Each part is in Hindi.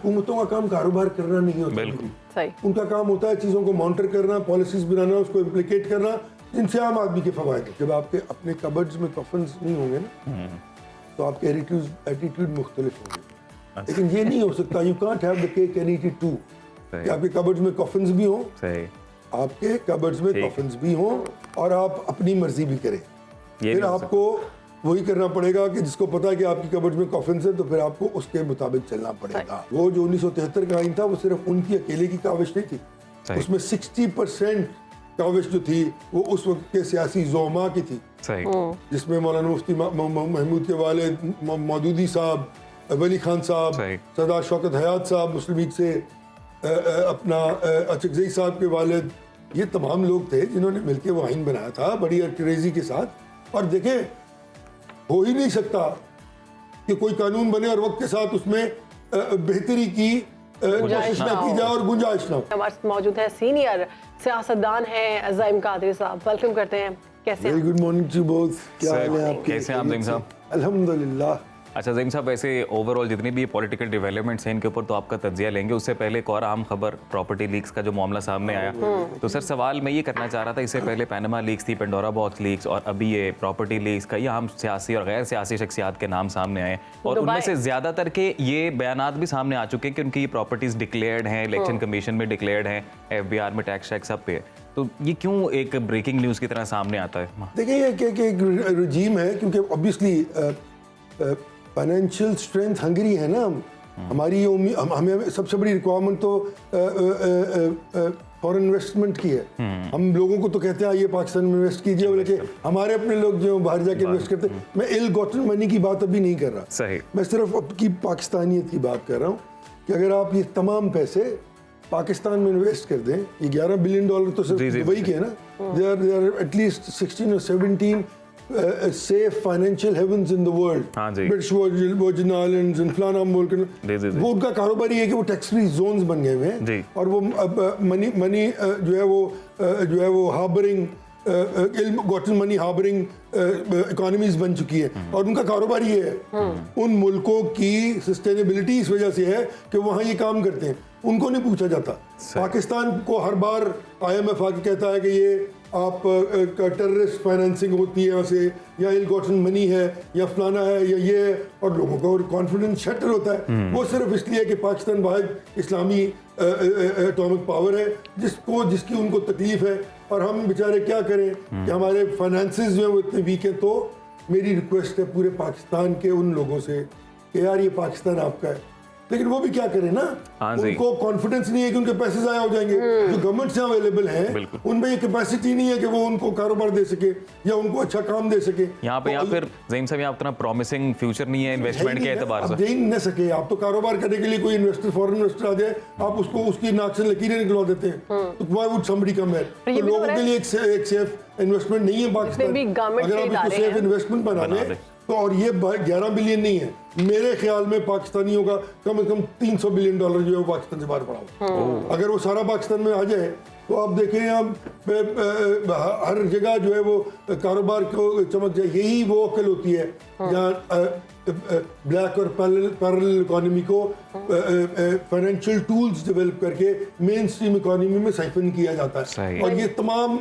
हुकूमतों का काम कारोबार करना नहीं होता। बिल्कुल सही। उनका काम होता है चीज़ों को मॉनिटर करना, पॉलिसीज बनाना, उसको इम्प्लीकेट करना, जिनसे आम आदमी के फवायद हैं। जब आपके अपने कबर्ड्स में कफन्स नहीं होंगे ना, तो आपके एटीट्यूड मुख्तलिफ होंगे। लेकिन ये नहीं हो सकता, you can't have the cake and eat it too, कि आपके कबर्ड्स में कफन्स भी हों, सही, आपके कबर्ड्स में कफन्स भी हों, और आप अपनी मर्जी भी करें। फिर आपको वही करना पड़ेगा कि जिसको पता है कि आपकी कबर्ड में कॉफिन्स है, तो फिर आपको उसके मुताबिक चलना पड़ेगा। वो जो 1973 का आइन था, वो सिर्फ उनकी अकेले की काविश नहीं थी, उसमें 60% काविश जो थी वो उस वक्त के सियासी जोमा की थी, जिसमें मौलाना मुफ्ती महमूद के वालिद मौदूदी साहब, वली खान साहब, सरदार शौकत हयात साहब मुस्लिम लीग से, अपना अचकजई साहब के वालिद, ये तमाम लोग थे जिन्होंने मिलकर वो आइन बनाया था बड़ी क्रेजी के साथ। और देखें, हो ही नहीं सकता कि कोई कानून बने और वक्त के साथ उसमें बेहतरी की कोशिश ना की जाए और गुंजाइश ना हो। हमारे मौजूद है सीनियर सियासतदान हैं ज़ईम कादरी साहब, वेलकम करते हैं। कैसे हैं? Very good morning to both. क्या हाल है आपके? कैसे हैं आप ज़ईम साहब? अल्हम्दुलिल्लाह। अच्छा ज़ईम साहब, वैसे ओवरऑल जितनी भी पॉलिटिकल डेवलपमेंट्स हैं इनके ऊपर तो आपका तज्जिया लेंगे, उससे पहले एक और आम खबर प्रॉपर्टी लीक्स का जो मामला सामने आया, तो सर सवाल मैं ये करना चाह रहा था, इससे पहले पैनामा लीक्स थी, पेंडोरा बॉक्स लीक्स, और अभी ये प्रॉपर्टी लीक्स का ये आम सियासी और गैर सियासी शख्सियात के नाम सामने आए, और उनमें से ज़्यादातर के ये बयानात भी सामने आ चुके हैं कि उनकी ये प्रॉपर्टीज़ डिक्लेयर्ड हैं, इलेक्शन कमीशन में डिक्लेयर्ड हैं, FBR में टैक्स शैक्स सब पे, तो ये क्यों एक ब्रेकिंग न्यूज़ की तरह सामने आता है? देखिए, ये एक रजीम है, क्योंकि ऑब्वियसली फाइनेंशियल स्ट्रेंथ हंगरी है ना हमारी। हमें सबसे बड़ी रिक्वायरमेंट तो फॉरेन इन्वेस्टमेंट की है। हम लोगों को तो कहते हैं ये पाकिस्तान में इन्वेस्ट कीजिए, लेकिन हमारे अपने लोग जो बाहर जाके इन्वेस्ट करते हैं। मैं इल गॉटन मनी की बात अभी नहीं कर रहा, सही, मैं सिर्फ आपकी पाकिस्तानियत की बात कर रहा हूँ कि अगर आप ये तमाम पैसे पाकिस्तान में इन्वेस्ट कर दें, ये $11 बिलियन तो सिर्फ दुबई के है ना, दे आर एटलीस्ट 16 और 17 safe financial havens in the world, British Virgin Islands and फलाना मुल्क, वो उनका कारोबार ही है कि वो टैक्स फ्री जोन्स बन गए हुए हैं, और वो मनी जो है वो harbouring gotten money harbouring economies बन चुकी है, और उनका कारोबार ये है। उन मुल्कों की सस्टेनेबिलिटी इस वजह से है कि वहाँ ये काम करते हैं, उनको नहीं पूछा जाता। पाकिस्तान को हर बार IMF आके कहता है कि ये आप टेररिस्ट फाइनेंसिंग होती है यहाँ से, या इल गॉटन मनी है, या फलाना है, या ये है, और लोगों का कॉन्फिडेंस शटर होता है। वो सिर्फ इसलिए कि पाकिस्तान वाहिद इस्लामी एटॉमिक पावर है जिसकी उनको तकलीफ है, और हम बेचारे क्या करें कि हमारे फाइनेंसेस जो है वो इतने वीक हैं। तो मेरी रिक्वेस्ट है पूरे पाकिस्तान के उन लोगों से कि यार ये पाकिस्तान आपका है, लेकिन वो भी क्या करें ना, उनको कॉन्फिडेंस नहीं है कि उनके पैसे ज़ाया हो जाएंगे। जो गवर्नमेंट से अवेलेबल हैं उनमें ये कैपेसिटी नहीं है कि वो उनको कारोबार दे सके या उनको अच्छा काम दे सके। यहाँ पे या फिर ज़ईम साहब, यहाँ उतना प्रॉमिसिंग फ्यूचर नहीं है इन्वेस्टमेंट के एतबार से, दे ही नहीं सके। आप तो कारोबार करने के लिए कोई इन्वेस्टर, फॉरेन इन्वेस्टर आ जाए, आप उसको उसकी नाक से लकीरें निकलवा देते हैं, तो व्हाई वुड समबडी कम है? तो लोगों के लिए एक सेफ इन्वेस्टमेंट नहीं है पाकिस्तान। अगर आप इसको सेफ इन्वेस्टमेंट बना दें तो, और ये 11 बिलियन नहीं है, मेरे ख्याल में पाकिस्तानियों का कम से कम $300 बिलियन जो है वो पाकिस्तान से बाहर पड़ा हो। अगर वो सारा पाकिस्तान में आ जाए तो आप देखें हर जगह जो है वो कारोबार को चमक जाए। यही वो अक्ल होती है जहाँ ब्लैक और पैरेलल इकोनॉमी को फाइनेंशियल टूल्स डेवलप करके मेन स्ट्रीम इकोनॉमी में साइफन किया जाता है। और ये तमाम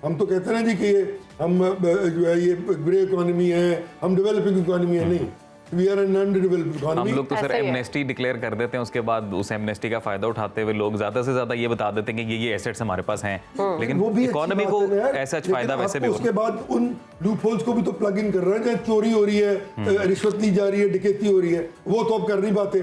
हम तो कहते हैं ना जी कि ये हम जो है ये ग्रे इकोनॉमी है, हम डेवलपिंग इकोनॉमी है, नहीं, We are an underdeveloped economy. हम लोग तो सर एमनेस्टी डिक्लेयर कर देते हैं, उसके बाद उस एमनेस्टी का फायदा उठाते हुए लोग ज्यादा से ज्यादा ये बता देते हैं कि ये एसेट्स हमारे पास हैं, लेकिन वो भी इकोनॉमी को ऐसा फायदा वैसे भी उसके बाद उन लूपहोल्स को भी तो प्लग इन कर रहे हैं, जहाँ चोरी हो रही है, रिश्वत ली जा रही है, डकैती हो रही है, वो तो अब कर नहीं पाते।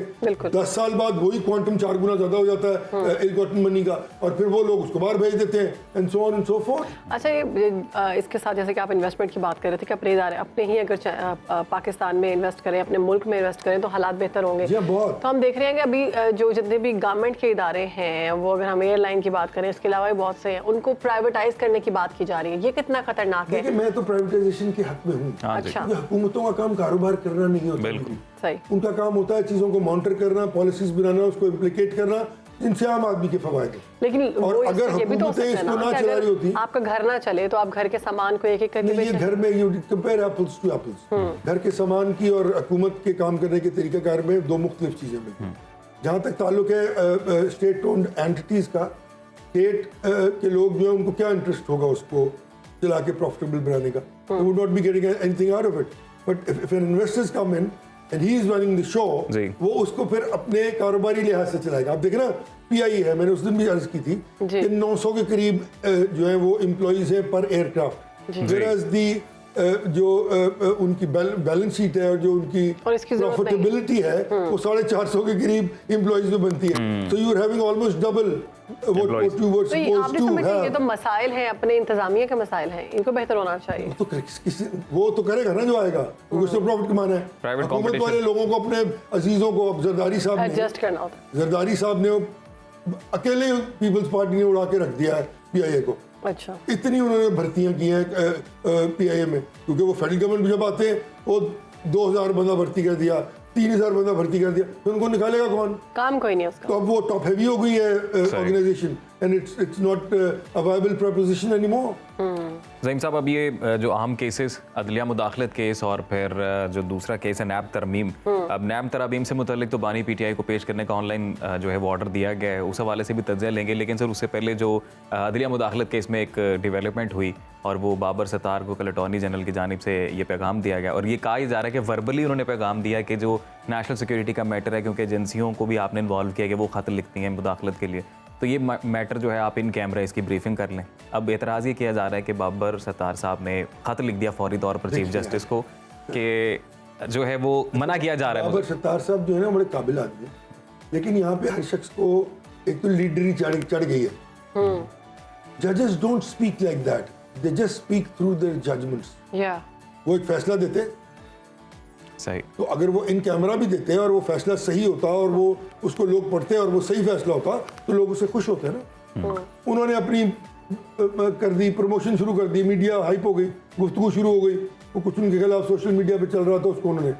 10 साल बाद वही क्वांटम 4 गुना ज्यादा हो जाता है इल गॉटन मनी का, और फिर वो लोग उसको बाहर भेज देते हैं, and so on and so fourth. अच्छा, ये इसके साथ जैसे कि आप इन्वेस्टमेंट की बात कर रहे थे कि अपने ही अगर पाकिस्तान में इन्वेस्ट करें, अपने मुल्क में इन्वेस्ट करें तो हालात बेहतर होंगे। तो हम देख रहे हैं कि अभी जो जितने भी गवर्नमेंट के इदारे हैं, वो अगर हम एयरलाइन की बात करें, इसके अलावा भी बहुत से हैं, उनको प्राइवेटाइज करने की बात की जा रही है। ये कितना खतरनाक है? देखिए, मैं तो प्राइवेटाइजेशन के हक में हूँ। अच्छा, हुकूमतों का काम कारोबार करना नहीं होता। बिल्कुल सही। उनका काम होता है चीजों को मॉनिटर करना, पॉलिसीज बनाना, उसको इम्प्लीकेट करना, जिनसे आम आदमी के फवायद हैं। लेकिन और अगर हुकूमतें इसको ना चला रही होती, आपका घर ना चले तो आप घर के सामान को एक एक करके ये घर में you compare apples to apples. घर के सामान की और हुकूमत के काम करने के तरीकाकार में दो मुख्तलिफ चीजें मिलती हैं। जहाँ तक ताल्लुक है स्टेट ओन्ड एंटिटीज़ का, स्टेट के लोग जो है उनको क्या इंटरेस्ट होगा उसको चला के प्रॉफिटेबल बनाने का, would not be getting anything out of it. But if an investors come in and he is running the show, वो उसको फिर अपने कारोबारी लिहाज से चलाएगा। आप देखें ना, पीआई है, मैंने उस दिन भी अर्ज की थी कि 900 के करीब जो है वो एम्प्लॉइज है पर एयरक्राफ्ट, वेयरएज दी जो उनकी बैलेंस शीट है और जो उनकी प्रॉफिटेबिलिटी है वो 450 के करीब एम्प्लॉइज में बनती है। तो you are having almost double what you were supposed to have. ये तो मसाइल हैं, अपने इंतजामिया के मसाइल हैं, इनको बेहतर होना चाहिए। तो वो तो करेगा ना जो आएगा, क्योंकि उससे प्रॉफिट कमाना है। हुकूमत वाले लोगों को, अपने अजीजों को, अब जरदारी साहब ने एडजस्ट करना होता है। जरदारी साहब ने अकेले पीपल्स पार्टी ने उड़ा के रख दिया है पीआईए को। अच्छा, इतनी उन्होंने भर्तियां की हैं पीआईए में, क्योंकि वो फेडरल गवर्नमेंट जब आते हैं वो 2000 बंदा भर्ती कर दिया, 3000 बंदा भर्ती कर दिया, तो उनको निकालेगा कौन? काम कोई नहीं उसका। तो अब वो टॉप हैवी हो गई है organization and it's not a viable proposition anymore. Zaheem साहब, अब ये जो अहम केसेस, अदलिया मुदाखलत केस और फिर जो दूसरा केस है नैब तरमीम, अब नैब तरमीम से मुतल्लिक तो बानी पीटीआई को पेश करने का ऑनलाइन जो है वो ऑर्डर दिया गया है, उस हवाले से भी तज्ज़िया लेंगे। लेकिन सर उससे पहले जो अदलिया मुदाखलत केस में एक डेवलपमेंट हुई और वो बाबर सत्तार को कल अटॉर्नी जनरल की जानिब से ये पैगाम दिया गया और ये कहा जा रहा है कि वर्बली उन्होंने पैगाम दिया कि जो नेशनल सिक्योरिटी का मैटर है, क्योंकि एजेंसियों को भी आपने इन्वॉल्व किया कि वो खत लिखती हैं मुदाखलत के लिए, तो ये मैटर जो है आप इन कैमरा इसकी ब्रीफिंग कर लें। अब एतराज़ ये किया जा रहा है कि बाबर सत्तार साहब ने खत लिख दिया फौरी तौर पर चीफ जस्टिस को कि जो है वो मना किया जा रहा है। बाबर सत्तार साहब जो है ना बड़े काबिल आदमी है, लेकिन यहाँ पे हर शख्स को एक तो लीडरी चढ़ गई है। जजेस don't speak like that, they just speak through their judgments. वो एक फैसला देते, सही, तो अगर वो इन कैमरा भी देते हैं और वो फैसला सही होता और वो उसको लोग पढ़ते हैं और वो सही फैसला होता तो लोग उससे खुश होते हैं ना। उन्होंने अपनी कर दी, प्रमोशन शुरू कर दी, मीडिया हाइप हो गई, गुफ्तगू शुरू हो गई, वो कुछ उनके खिलाफ सोशल मीडिया पे चल रहा था, उसको उन्होंने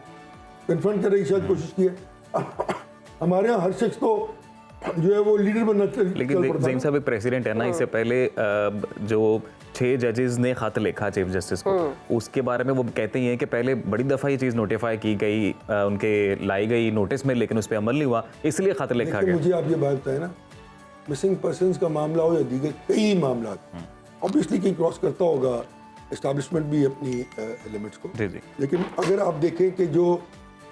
कन्फ्रंट करने की शायद कोशिश की है। हमारे यहाँ हर शख्स को जो है वो लीडर बनना चाहिए। लेकिन ज़हीम साहब एक प्रेसिडेंट है ना, इससे पहले जो 6 जजेस ने खत लिखा चीफ जस्टिस को, उसके बारे में वो कहते ही हैं कि पहले बड़ी दफ़ा ये चीज़ नोटिफाई की गई, उनके लाई गई नोटिस में, लेकिन उस पर अमल नहीं हुआ, इसलिए खत लिखा गया। मुझे आप ये बात बताएं ना, मिसिंग पर्सनस का मामला हो या दीगर कई मामला, ऑब्वियसली कहीं क्रॉस करता होगा एस्टैब्लिशमेंट भी अपनी लिमिट्स को, लेकिन अगर आप देखें कि जो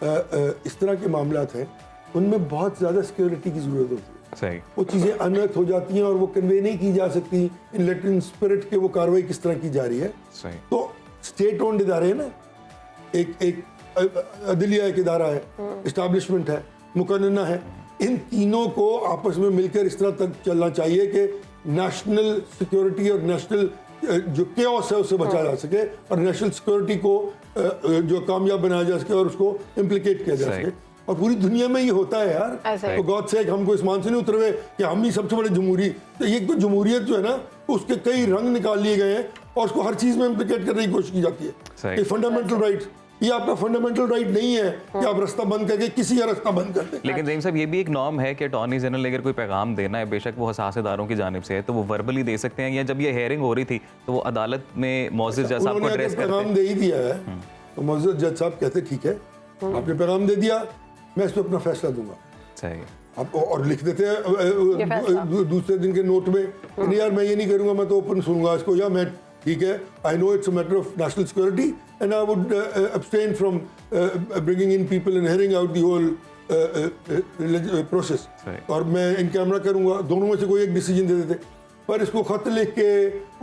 इस तरह के मामला हैं उनमें बहुत ज़्यादा सिक्योरिटी की ज़रूरत होती है। सही, वो चीज़ें अनर्थ हो जाती हैं और वो कन्वे नहीं की जा सकती इन लेटरल स्पिरिट के वो कार्रवाई किस तरह की जा रही है। सही, तो स्टेट ओन्ड इदारे हैं ना, एक अदलिया एक इदारा है, इस्टेब्लिशमेंट है, मुकन्ना है, इन तीनों को आपस में मिलकर इस तरह तक चलना चाहिए कि नेशनल सिक्योरिटी और नेशनल जो केओस है उससे बचा जा सके और नेशनल सिक्योरिटी को जो कामयाब बनाया जा सके और उसको इम्प्लीकेट किया जा सके। और पूरी दुनिया में ये होता है यार, तो गॉड से हमको इसमान से नहीं उतर हुए कि हम ही सबसे बड़े जमहूरी, तो ये तो जमहूरियत जो है ना उसके कई रंग निकाल लिए गए हैं और उसको हर चीज में इम्प्लीकेट करने की कोशिश की जाती है। ये फंडामेंटल राइट्स, ये आपका फंडामेंटल राइट नहीं है कि आप रास्ता बंद करके किसी का रास्ता बंद कर दें। लेकिन ज़हीम साहब ये भी एक नॉर्म है कि अटॉर्नी जनरल अगर कोई पैगाम देना है, बेशक वो हसास इदारों की जानिब से है, तो वो वर्बली दे सकते हैं, या जब ये हेयरिंग हो रही थी तो वो अदालत में मौजूद जज साहब को एड्रेस करते हैं। पैगाम दे ही दिया है तो मौजूद जज साहब कहते ठीक है आपने पैगाम दे दिया, मैं इस पर अपना फैसला दूंगा। सही, आप और लिख देते हैं दूसरे दिन के नोट में कि यार मैं ये नहीं करूंगा, मैं तो ओपन सुनूंगा इसको, या मैं ठीक है I know it's a matter of national security and I would abstain from bringing in people and hearing out the whole process, और मैं इन कैमरा करूंगा, दोनों में से कोई एक डिसीजन दे देते। पर इसको खत लिख के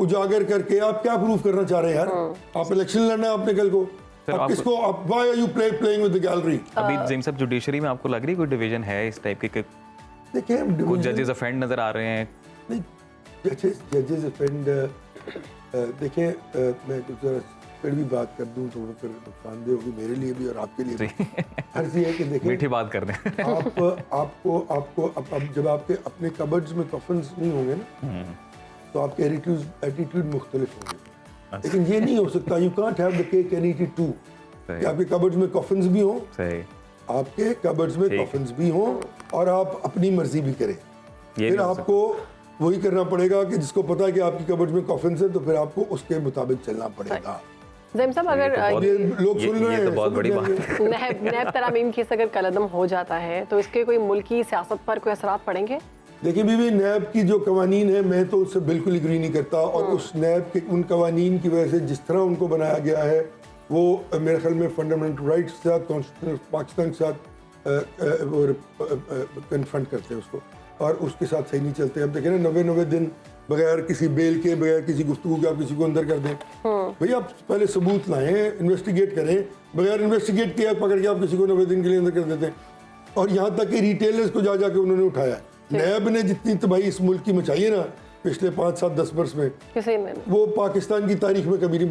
उजागर करके आप क्या प्रूव करना चाह रहे हैं यार? आप इलेक्शन लड़ना है आपने कल को, आप किसको, आप why are you playing with the gallery? अभी ज़हीम साहब जुडिशरी में आपको लग रही है कोई डिवीजन है इस टाइप के? देखिए कुछ जजेस ऑफेंड नजर आ रहे हैं। नहीं, जजेस ऑफेंड देखिए मैं कुछ फिर भी बात कर दूं तो वो फिर नुकसानदेह होगी मेरे लिए भी और आपके लिए भी। हर चीज़ है कि देखिए मीठी बात कर दें। आपको अब जब आपके अपने कबर्ड्स में कफन्स नहीं होंगे ना तो आपके एटीट्यूड मुख्तलिफ होंगे, लेकिन ये नहीं हो सकता, you can't have the cake and eat it too, कि आपके कबर्ड्स में कफन्स भी हों, आपके कबर्ड्स में कफन्स भी हों और आप अपनी मर्जी भी करें। फिर आपको वही करना पड़ेगा कि जिसको पता है कि आपकी कबर्ड्स में कफन्स है तो फिर आपको उसके मुताबिक चलना पड़ेगा। ज़हीम साहब, अगर ये लोग सुन रहे ये हैं, तो बहुत समझ बड़ी बात जाएंगे। है। नैब तरामीम केस अगर कलअदम हो जाता है तो इसके कोई मुल्की सियासत पर कोई असरात पड़ेंगे? देखिए बीबी, नैब की जो कवानीन है मैं तो उससे बिल्कुल एग्री नहीं करता, और उस नैब के उन कवानीन की वजह से जिस तरह उनको बनाया गया है वो मेरे ख्याल में फंडामेंटल राइट्स के साथ, कॉन्स्टिट्यूशन पाकिस्तान के साथ कन्फ्रंट करते हैं उसको, और उसके साथ सही नहीं चलते। अब देखिए ना, 90 दिन बगैर किसी बेल के, बगैर किसी गुफ्तगू के आप किसी को अंदर कर दें। भैया आप पहले सबूत लाएं, इन्वेस्टिगेट करें, बगैर इन्वेस्टिगेट किए पकड़ के आप किसी को 90 दिन के लिए अंदर कर देते हैं। और यहाँ तक कि रिटेलर्स को जा जाके उन्होंने उठाया। नैब ने जितनी तबाही इस मुल्क की मचाई है ना पिछले 5, 7, 10 वर्ष में, किसी ने वो पाकिस्तान की तारीख में कभी नहीं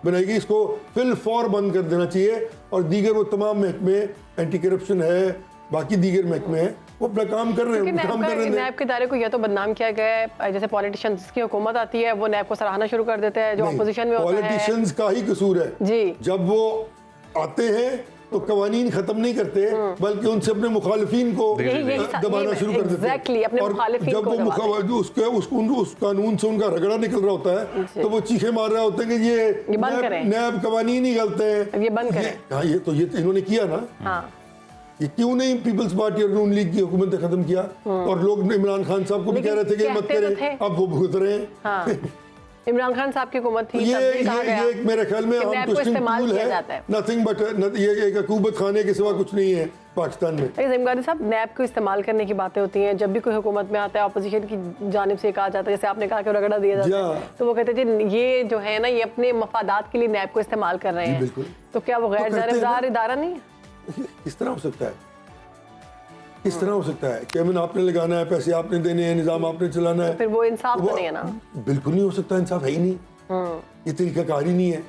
बनाई गई। इसको फिल फॉर बंद कर देना चाहिए, और दीगर वो तमाम महकमे, एंटी करप्शन है, बाकी दीगर महकमे हैं, वो अपना काम कर रहे हैं, काम कर रहे हैं। नैब के दायरे को यह तो बदनाम किया गया है, जैसे पॉलिटिशियंस की हुकूमत आती है वो नैब को सराहना शुरू कर देते हैं, जो अपोजिशन में होता है। पॉलिटिशियंस का ही कसूर है जी। जब वो आते हैं तो कवानीन खत्म नहीं करते, बल्कि उनसे अपने मुखालिफिन को दबाना शुरू कर देते हैं। अपने और मुखालिफिन जब को वो उस कानून से उनका रगड़ा निकल रहा होता है तो वो चीखे मार रहे होते हैं कि ये नैब कवानीन ही गलत है, ये बंद करें। हाँ, ये तो इन्होंने किया ना। हाँ। ये क्यों नहीं पीपल्स पार्टी और नून लीग की हुकूमत ने खत्म किया? और लोग इमरान खान साहब को भी कह रहे थे कि मत करें, अब वो भुगत रहे हैं। हाँ। इमरान खान साहब की हुकूमत थी, ये मेरे ख्याल में आम ट्विस्टिंग टूल है, नथिंग बट ये एक हुकूमत खाने के सिवा कुछ नहीं है पाकिस्तान में। ज़हीम साहब, नैब को इस्तेमाल करने की बातें होती हैं जब भी कोई हुकूमत में आता है, अपोजिशन की जानिब से कहा जाता है, जैसे आपने कहा कि रगड़ा दिया जाता है, तो वो कहते हैं जी ये जो है ना ये अपने मफादात के लिए नैब को इस्तेमाल कर रहे हैं। तो क्या वो गैर जानिबदार इदारा नहीं है? किस तरह हो सकता है? किस तरह हो सकता है? कैबिन आपने लगाना है, पैसे आपने देने हैं, निजाम आपने चलाना है, फिर वो इंसाफ तो नहीं है ना? बिल्कुल नहीं हो सकता, इंसाफ है ही नहीं, ये तरीकाकार ही नहीं है।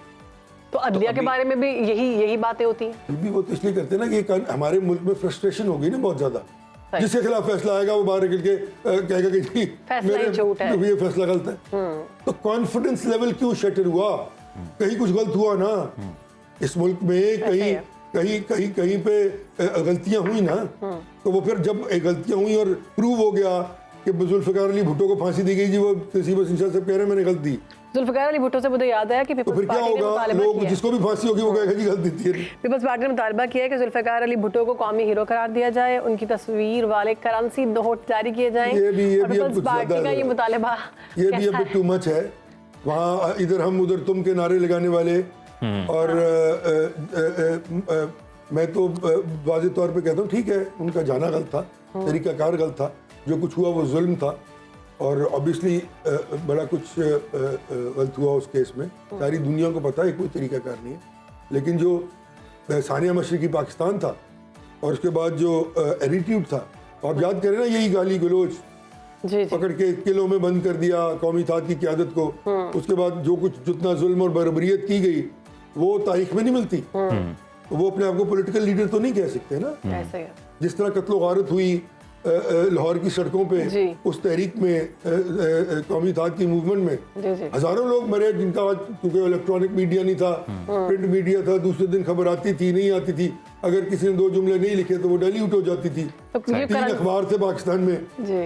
तो अदलिया के बारे में भी यही बातें होती हैं। फिर भी वो तो इसलिए करते हैं ना कि हमारे मुल्क में फ्रस्ट्रेशन हो गई ना बहुत ज्यादा, जिसके खिलाफ फैसला आएगा वो बाहर निकल के कहेगा कि जी ये फैसला गलत है। तो कॉन्फिडेंस लेवल क्यों शटर हुआ? कहीं कुछ गलत हुआ ना इस मुल्क में, कहीं पे गलतियां हुई ना, तो वो फिर जब गलतियां हुई और प्रूव हो गया कि जुल्फ़िकार अली भुट्टो को फांसी दी गई जी, वो तहसीब इंशाह साहब कह रहे हैं मैंने गलत दी। जुल्फ़िकार अली भुट्टो से मुझे याद आया कि तो फिर क्या होगा, लोग जिसको भी फांसी होगी वो कहेगा जी गलती थी। पीपल्स पार्टी ने मुतालबा किया है कि जुल्फ़िकार अली भुट्टो को कौमी हीरो करार दिया जाए, उनकी तस्वीर वाले करेंसी नोट जारी किए जाएं। ये भी पीपल्स पार्टी का ये मुतालबा ये भी अब टू मच है। वहाँ इधर हम उधर तुम के नारे लगाने वाले, और मैं तो वाज़ेह तौर पे कहता हूँ ठीक है, उनका जाना गलत था, तरीकाकार गलत था, जो कुछ हुआ वो जुल्म था, और ऑब्वियसली बड़ा कुछ गलत हुआ उस केस में, सारी दुनिया को पता है कोई तरीकाकार नहीं है। लेकिन जो सानिया मशरिकी पाकिस्तान था और उसके बाद जो एटीट्यूड था, आप याद करें ना, यही गाली गलोच पकड़ के किलों में बंद कर दिया कौमी इत्तेहाद की क़यादत को, उसके बाद जो कुछ जितना जुल्म और बर्बरियत की गई वो तारीख में नहीं मिलती। वो अपने आप को पॉलिटिकल लीडर तो नहीं कह सकते ना। जिस तरह कत्लो गारत हुई लाहौर की सड़कों पे, उस तहरीक में, कौमी इत्तेहाद की मूवमेंट में हजारों लोग मरे, जिनका आज क्योंकि इलेक्ट्रॉनिक मीडिया नहीं था, प्रिंट मीडिया था, दूसरे दिन खबर आती थी नहीं आती थी, अगर किसी ने 2 जुमले नहीं लिखे तो वो डाइल्यूट हो जाती थी। तो 3 अखबार थे पाकिस्तान में,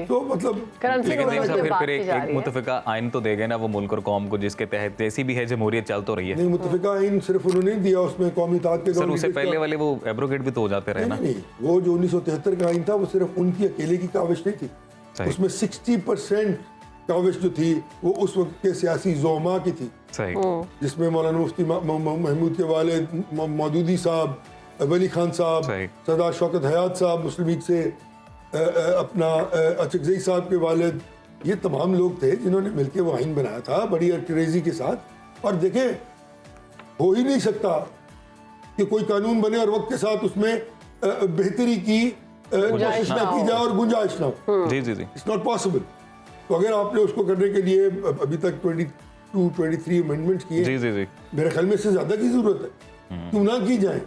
तो मतलब फिर एक मुतफ़िका आइन तो देगा ना वो मुल्क और कौम को, जिसके तहत जैसी भी है जमहूरियत चल तो रही है। नहीं, मुतफ़िका आइन सिर्फ उन्होंने नहीं दिया, उसमें कौमी इत्तेहाद के सर उससे पहले वाले वो एब्रोगेट भी तो हो जाते रहे ना। नहीं, वो जो 1973 का आइन था वो सिर्फ उनकी अकेले की काविश नहीं थी, उसमें 60% काविश जो थी वो उस वक्त के सियासी ज़ोमा की थी, जिसमें मौलाना मुफ्ती महमूद के वालिद मौदूदी साहब, वली खान साहब, सरदार शौकत हयात साहब मुस्लिम लीग से, अपना अचकज़ई साहब के वालिद, ये तमाम लोग थे जिन्होंने मिलकर वो आइन बनाया था बड़ी क्रेजी के साथ। और देखें, हो ही नहीं सकता कि कोई कानून बने और वक्त के साथ उसमें बेहतरी की कोशिश ना की जाए और गुंजाइश ना हो। जी जी जी, इट्स नॉट पॉसिबल। तो अगर आपने उसको करने के लिए अभी तक 22-23 अमेंडमेंट्स किए, जी जी जी, मेरे ख्याल में इससे ज्यादा की जरूरत है, क्यों ना की जाए।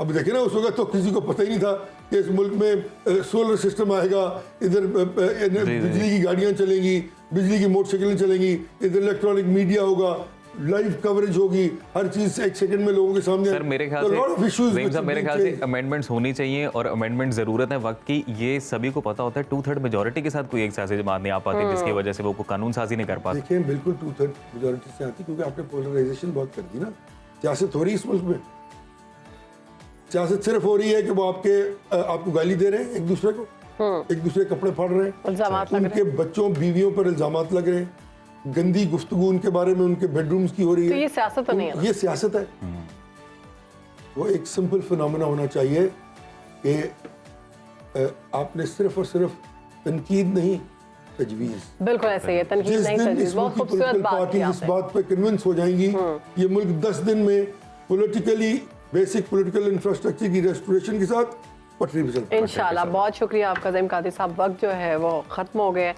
अब देखे ना, उस वक्त तो किसी को पता ही नहीं था कि इस मुल्क में सोलर सिस्टम आएगा, इधर बिजली की गाड़ियां चलेंगी, बिजली की मोटरसाइकिलें चलेंगी, इधर इलेक्ट्रॉनिक मीडिया होगा, लाइव कवरेज होगी, हर चीज 1 सेकंड में लोगों के सामने। सर मेरे ख्याल से अमेंडमेंट्स होनी चाहिए, और अमेंडमेंट जरूरत है वक्त की। ये सभी को पता होता है, 2/3 मेजोरिटी के साथ कोई एक सियासी जमात नहीं आ पाती, जिसकी वजह से वो कानून साजी नहीं कर पाते। देखिए, बिल्कुल 2/3 मेजोरिटी से आती, क्योंकि आपने पोलराइजेशन बहुत कर दी ना। सियासत हो रही है इस मुल्क में? सियासत सिर्फ हो रही है कि वो आपको गाली दे रहे हैं एक दूसरे को, एक दूसरे के कपड़े फाड़ रहे हैं, इल्जामात लग रहे उनके बच्चों बीवियों पर इल्जामात लग रहे हैं, गंदी गुफ्तगू उनके बारे में उनके बेडरूम्स की हो रही तो है। ये सियासत तो नहीं है ना? ये सियासत है। वो एक सिंपल फिनोमेना होना चाहिए कि आपने सिर्फ और सिर्फ तनकीद नहीं, तजवीज़। बिल्कुल ऐसे ही है, तनकीद जिस नहीं दिन तजवीज़। इस बहुत मुल्क की खूबसूरत पॉलिटिकल बात की पार्टीज इस आपने। बात पे कन्विंस हो जाएंगी, ये मुल्क 10 दिन में पॉलिटिकली बेसिक पॉलिटिकल इंफ्रास्ट्रक्चर की रेस्टोरेशन के साथ पटरी पे चलता है। इंशाल्लाह। बहुत शुक्रिया आपका ज़हीम कादिर साहब। वक्त जो है वो ख़त्म हो गया है।